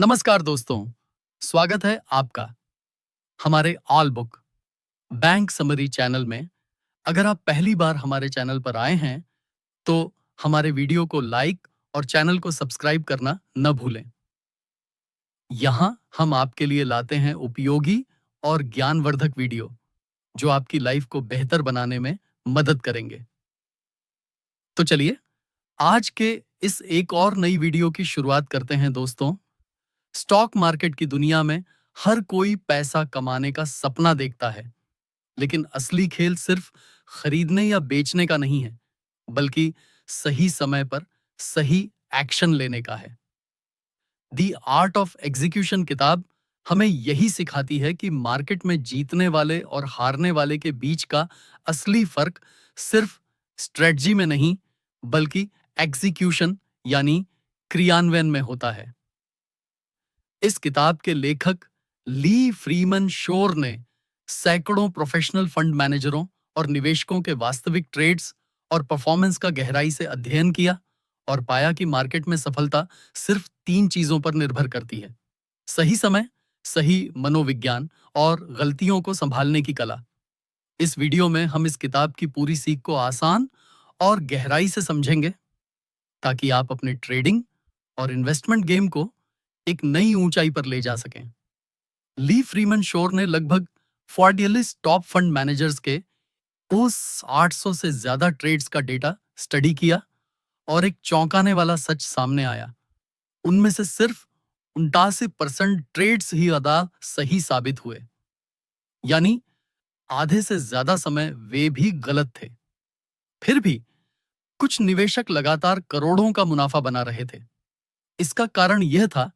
नमस्कार दोस्तों, स्वागत है आपका हमारे all book bank summary channel में। अगर आप पहली बार हमारे चैनल पर आए हैं, तो हमारे वीडियो को लाइक और चैनल को सब्सक्राइब करना न भूलें। यहाँ हम आपके लिए लाते हैं उपयोगी और ज्ञानवर्धक वीडियो, जो आपकी लाइफ को बेहतर बनाने में मदद करेंगे। तो चलिए, आज के इस एक और नई वीडियो की शुरुआत करते हैं दोस्तों। स्टॉक मार्केट की दुनिया में हर कोई पैसा कमाने का सपना देखता है, लेकिन असली खेल सिर्फ खरीदने या बेचने का नहीं है, बल्कि सही समय पर सही एक्शन लेने का है। दी आर्ट ऑफ एग्जीक्यूशन किताब हमें यही सिखाती है कि मार्केट में जीतने वाले और हारने वाले के बीच का असली फर्क सिर्फ स्ट्रेटजी में नहीं, बल्कि एग्जीक्यूशन यानी क्रियान्वयन में होता है। इस किताब के लेखक ली फ्रीमन शोर ने सैकड़ों प्रोफेशनल फंड मैनेजरों और निवेशकों के वास्तविक ट्रेड्स और परफॉर्मेंस का गहराई से अध्ययन किया और पाया कि मार्केट में सफलता सिर्फ 3 चीजों पर निर्भर करती है: सही समय, सही मनोविज्ञान और गलतियों को संभालने की कला। इस वीडियो में हम इस किताब की पूरी सीख को आसान और गहराई से समझेंगे, ताकि आप अपने ट्रेडिंग और इन्वेस्टमेंट गेम को एक नई ऊंचाई पर ले जा सकें। ली फ्रीमन शोर ने लगभग 40 टॉप फंड मैनेजर्स के उस 800 से ज्यादा ट्रेड्स का डेटा स्टडी किया और एक चौंकाने वाला सच सामने आया। उनमें से सिर्फ 89% ट्रेड्स ही अदा सही साबित हुए, यानी आधे से ज्यादा समय वे भी गलत थे। फिर भी कुछ निवेशक लगातार करोड़ों का मुनाफा बना रहे थे। इसका कारण यह था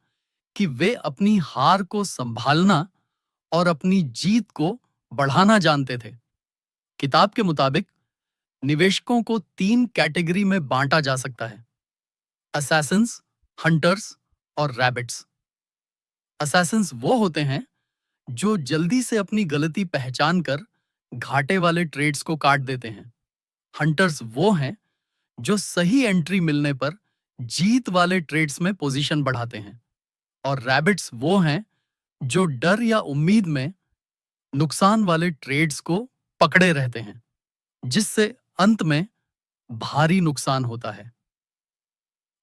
कि वे अपनी हार को संभालना और अपनी जीत को बढ़ाना जानते थे। किताब के मुताबिक निवेशकों को 3 कैटेगरी में बांटा जा सकता है: असैसिन्स, हंटर्स और रैबिट्स। असैसिन्स वो होते हैं जो जल्दी से अपनी गलती पहचान कर घाटे वाले ट्रेड्स को काट देते हैं। हंटर्स वो हैं जो सही एंट्री मिलने पर जीत वाले ट्रेड्स में पोजीशन बढ़ाते हैं। और रैबिट्स वो हैं जो डर या उम्मीद में नुकसान वाले ट्रेड्स को पकड़े रहते हैं, जिससे अंत में भारी नुकसान होता है।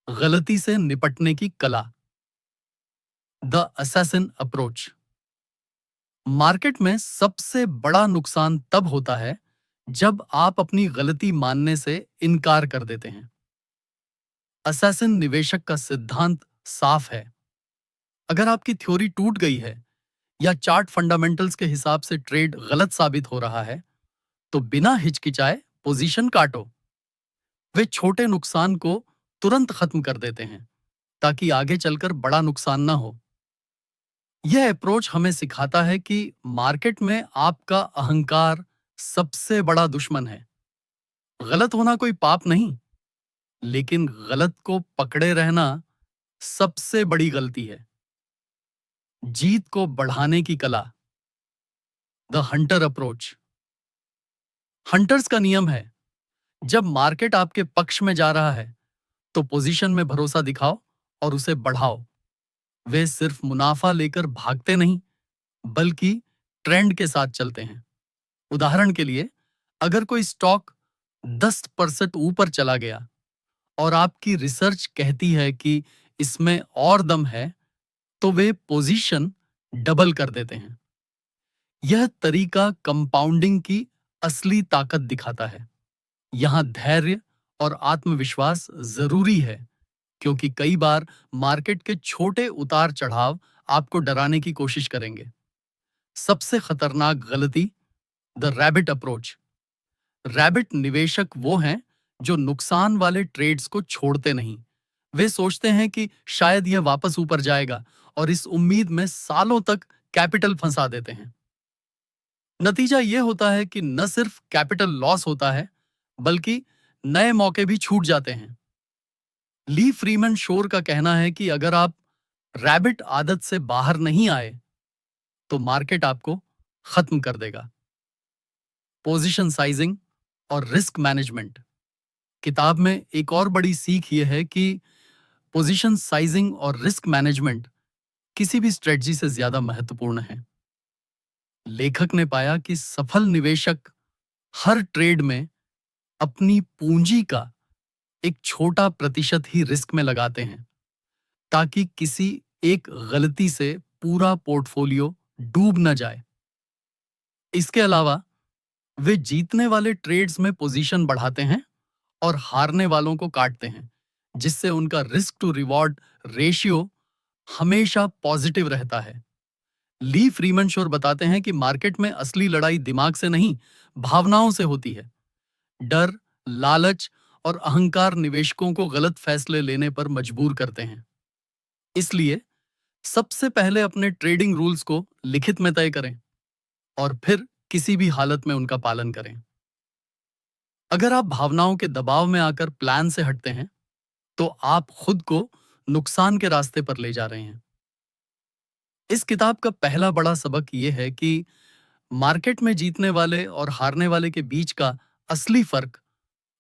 गलती से निपटने की कला, द असैसिन अप्रोच। मार्केट में सबसे बड़ा नुकसान तब होता है जब आप अपनी गलती मानने से इनकार कर देते हैं। असैसिन निवेशक का सिद्धांत साफ है: अगर आपकी थ्योरी टूट गई है या चार्ट फंडामेंटल्स के हिसाब से ट्रेड गलत साबित हो रहा है, तो बिना हिचकिचाए पोजीशन काटो। वे छोटे नुकसान को तुरंत खत्म कर देते हैं, ताकि आगे चलकर बड़ा नुकसान ना हो। यह अप्रोच हमें सिखाता है कि मार्केट में आपका अहंकार सबसे बड़ा दुश्मन है। गलत होना कोई पाप नहीं, लेकिन गलत को पकड़े रहना सबसे बड़ी गलती है। जीत को बढ़ाने की कला, द हंटर अप्रोच। हंटर्स का नियम है: जब मार्केट आपके पक्ष में जा रहा है, तो पोजीशन में भरोसा दिखाओ और उसे बढ़ाओ। वे सिर्फ मुनाफा लेकर भागते नहीं, बल्कि ट्रेंड के साथ चलते हैं। उदाहरण के लिए, अगर कोई स्टॉक 10% ऊपर चला गया और आपकी रिसर्च कहती है कि इसमें और दम है, तो वे पोजीशन डबल कर देते हैं। यह तरीका कंपाउंडिंग की असली ताकत दिखाता है। यहां धैर्य और आत्मविश्वास जरूरी है, क्योंकि कई बार मार्केट के छोटे उतार चढ़ाव आपको डराने की कोशिश करेंगे। सबसे खतरनाक गलती, द रैबिट अप्रोच। रैबिट निवेशक वो हैं जो नुकसान वाले ट्रेड्स को छोड़ते नहीं। वे सोचते हैं कि शायद यह वापस ऊपर जाएगा और इस उम्मीद में सालों तक कैपिटल फंसा देते हैं। नतीजा यह होता है कि न सिर्फ कैपिटल लॉस होता है, बल्कि नए मौके भी छूट जाते हैं। ली फ्रीमन शोर का कहना है कि अगर आप रैबिट आदत से बाहर नहीं आए, तो मार्केट आपको खत्म कर देगा। पोजीशन साइजिंग और रिस्क मैनेजमेंट। किताब में एक और बड़ी सीख यह है कि पोजीशन साइजिंग और रिस्क मैनेजमेंट किसी भी स्ट्रेटजी से ज्यादा महत्वपूर्ण है। लेखक ने पाया कि सफल निवेशक हर ट्रेड में अपनी पूंजी का एक छोटा प्रतिशत ही रिस्क में लगाते हैं, ताकि किसी एक गलती से पूरा पोर्टफोलियो डूब न जाए। इसके अलावा वे जीतने वाले ट्रेड्स में पोजीशन बढ़ाते हैं और हारने वालों को काटते हैं, जिससे उनका रिस्क टू रिवॉर्ड रेशियो हमेशा पॉजिटिव रहता है। ली फ्रीमन शोर बताते हैं कि मार्केट में असली लड़ाई दिमाग से नहीं, भावनाओं से होती है। डर, लालच और अहंकार निवेशकों को गलत फैसले लेने पर मजबूर करते हैं। इसलिए सबसे पहले अपने ट्रेडिंग रूल्स को लिखित में तय करें और फिर किसी भी हालत में उनका पालन करें। अगर आप भावनाओं के दबाव में आकर प्लान से हटते हैं, तो आप खुद को नुकसान के रास्ते पर ले जा रहे हैं। इस किताब का पहला बड़ा सबक यह है कि मार्केट में जीतने वाले और हारने वाले के बीच का असली फर्क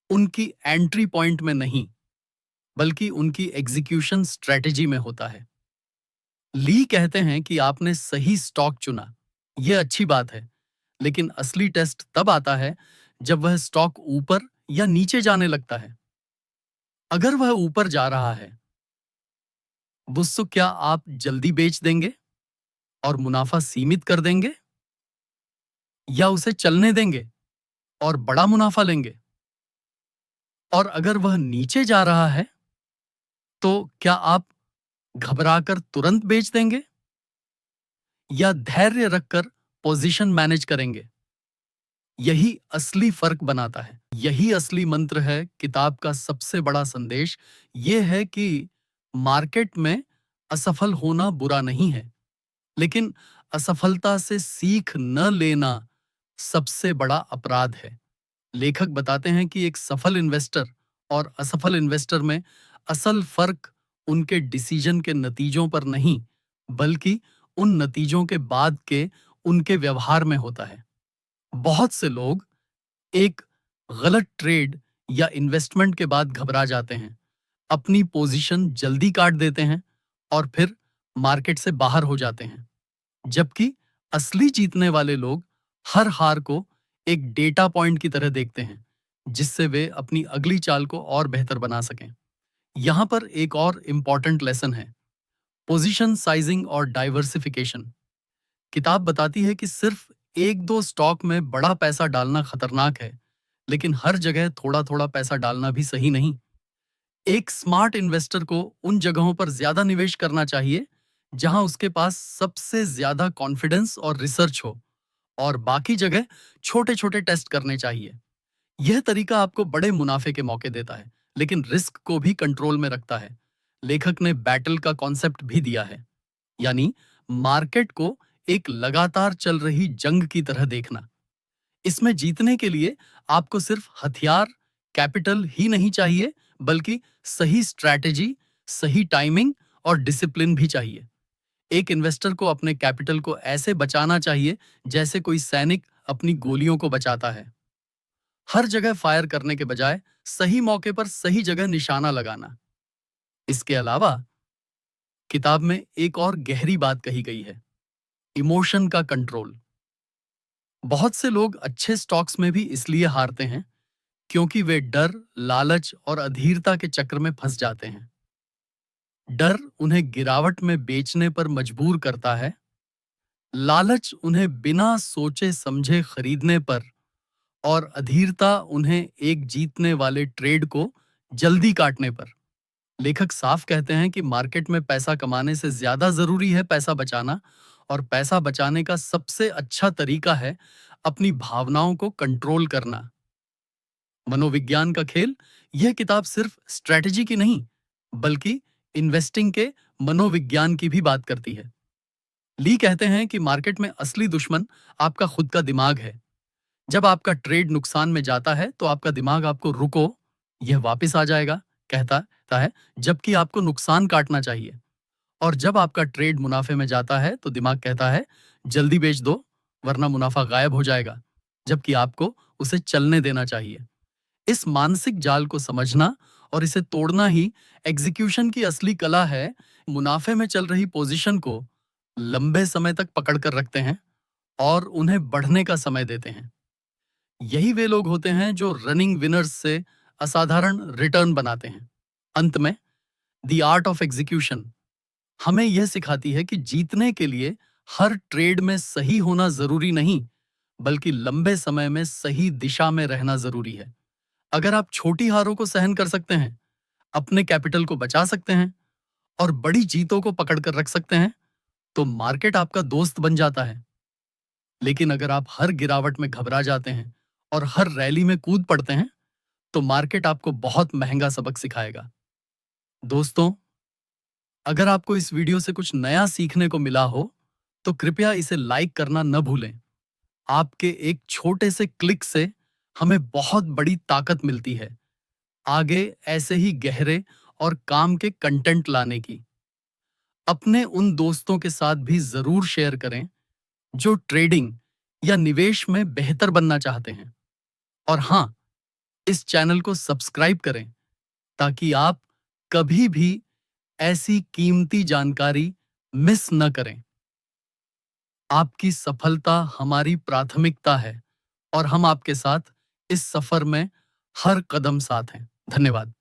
उनकी एंट्री पॉइंट में नहीं, बल्कि उनकी एग्जीक्यूशन स्ट्रेटेजी में होता है। ली कहते हैं कि आपने सही स्टॉक चुना, यह अच्छी बात है, लेकिन असली टेस्ट तब आता है जब वह स्टॉक ऊपर या नीचे जाने लगता है। अगर वह ऊपर जा रहा है, तो क्या आप जल्दी बेच देंगे और मुनाफा सीमित कर देंगे, या उसे चलने देंगे और बड़ा मुनाफा लेंगे? और अगर वह नीचे जा रहा है, तो क्या आप घबराकर तुरंत बेच देंगे या धैर्य रखकर पोजीशन मैनेज करेंगे? यही असली फर्क बनाता है। यही असली मंत्र है। किताब का सबसे बड़ा संदेश यह है कि मार्केट में असफल होना बुरा नहीं है, लेकिन असफलता से सीख न लेना सबसे बड़ा अपराध है। लेखक बताते हैं कि एक सफल इन्वेस्टर और असफल इन्वेस्टर में असल फर्क उनके डिसीजन के नतीजों पर नहीं, बल्कि उन नतीजों के बाद के उनके व्यवहार में होता है। बहुत से लोग एक गलत ट्रेड या इन्वेस्टमेंट के बाद घबरा जाते हैं, अपनी पोजीशन जल्दी काट देते हैं और फिर मार्केट से बाहर हो जाते हैं। जबकि असली जीतने वाले लोग हर हार को एक डेटा पॉइंट की तरह देखते हैं, जिससे वे अपनी अगली चाल को और बेहतर बना सकें। यहां पर एक और इंपॉर्टेंट लेसन है, पोजीशन साइजिंग और डाइवर्सिफिकेशन। किताब बताती है कि सिर्फ एक दो स्टॉक में बड़ा पैसा डालना खतरनाक है, लेकिन हर जगह थोड़ा थोड़ा पैसा डालना भी सही नहीं। एक स्मार्ट इन्वेस्टर को उन जगहों पर ज्यादा निवेश करना चाहिए जहां उसके पास सबसे ज्यादा कॉन्फिडेंस और रिसर्च हो, और बाकी जगह छोटे छोटे टेस्ट करने चाहिए। यह तरीका आपको बड़े मुनाफे के मौके देता है, लेकिन रिस्क को भी कंट्रोल में रखता है। लेखक ने बैटल का कॉन्सेप्ट भी दिया है, यानी मार्केट को एक लगातार चल रही जंग की तरह देखना। इसमें जीतने के लिए आपको सिर्फ हथियार, कैपिटल ही नहीं चाहिए, बल्कि सही स्ट्रैटेजी, सही टाइमिंग और डिसिप्लिन भी चाहिए। एक इन्वेस्टर को अपने कैपिटल को ऐसे बचाना चाहिए जैसे कोई सैनिक अपनी गोलियों को बचाता है। हर जगह फायर करने के बजाय सही मौके पर सही जगह निशाना लगाना। इसके अलावा किताब में एक और गहरी बात कही गई है, इमोशन का कंट्रोल। बहुत से लोग अच्छे स्टॉक्स में भी इसलिए हारते हैं क्योंकि वे डर, लालच और अधीरता के चक्र में फंस जाते हैं। डर उन्हें गिरावट में बेचने पर मजबूर करता है, लालच उन्हें बिना सोचे समझे खरीदने पर, और अधीरता उन्हें एक जीतने वाले ट्रेड को जल्दी काटने पर। लेखक साफ कहते हैं कि मार्केट में पैसा कमाने से ज्यादा जरूरी है पैसा बचाना, और पैसा बचाने का सबसे अच्छा तरीका है अपनी भावनाओं को कंट्रोल करना। मनोविज्ञान का खेल, यह किताब सिर्फ स्ट्रेटजी की नहीं, बल्कि इन्वेस्टिंग के मनोविज्ञान की भी बात करती है। ली कहते हैं कि मार्केट में असली दुश्मन आपका खुद का दिमाग है। जब आपका ट्रेड नुकसान में जाता है तो आपका दिमाग आपको रुको, यह वापस आ जाएगा कहता है, जबकि आपको नुकसान काटना चाहिए। और जब आपका ट्रेड मुनाफे में जाता है तो दिमाग कहता है जल्दी बेच दो, वरना मुनाफा गायब हो जाएगा, जबकि आपको उसे चलने देना चाहिए। इस मानसिक जाल को समझना और इसे तोड़ना ही एग्जीक्यूशन की असली कला है। मुनाफे में चल रही पोजीशन को लंबे समय तक पकड़ कर रखते हैं और उन्हें बढ़ने का समय देते हैं। यही वे लोग होते हैं जो रनिंग विनर्स से असाधारण रिटर्न बनाते हैं। अंत में द आर्ट ऑफ एग्जीक्यूशन हमें यह सिखाती है कि जीतने के लिए हर ट्रेड में सही होना जरूरी नहीं, बल्कि लंबे समय में सही दिशा में रहना जरूरी है। अगर आप छोटी हारों को सहन कर सकते हैं, अपने कैपिटल को बचा सकते हैं और बड़ी जीतों को पकड़ कर रख सकते हैं, तो मार्केट आपका दोस्त बन जाता है। लेकिन अगर आप हर गिरावट में घबरा जाते हैं और हर रैली में कूद पड़ते हैं, तो मार्केट आपको बहुत महंगा सबक सिखाएगा। दोस्तों, अगर आपको इस वीडियो से कुछ नया सीखने को मिला हो, तो कृपया इसे लाइक करना न भूलें। आपके एक छोटे से क्लिक से हमें बहुत बड़ी ताकत मिलती है आगे ऐसे ही गहरे और काम के कंटेंट लाने की। अपने उन दोस्तों के साथ भी जरूर शेयर करें जो ट्रेडिंग या निवेश में बेहतर बनना चाहते हैं। और हाँ, इस चैनल को सब्सक्राइब करें ताकि आप कभी भी ऐसी कीमती जानकारी मिस न करें। आपकी सफलता हमारी प्राथमिकता है और हम आपके साथ इस सफर में हर कदम साथ हैं। धन्यवाद।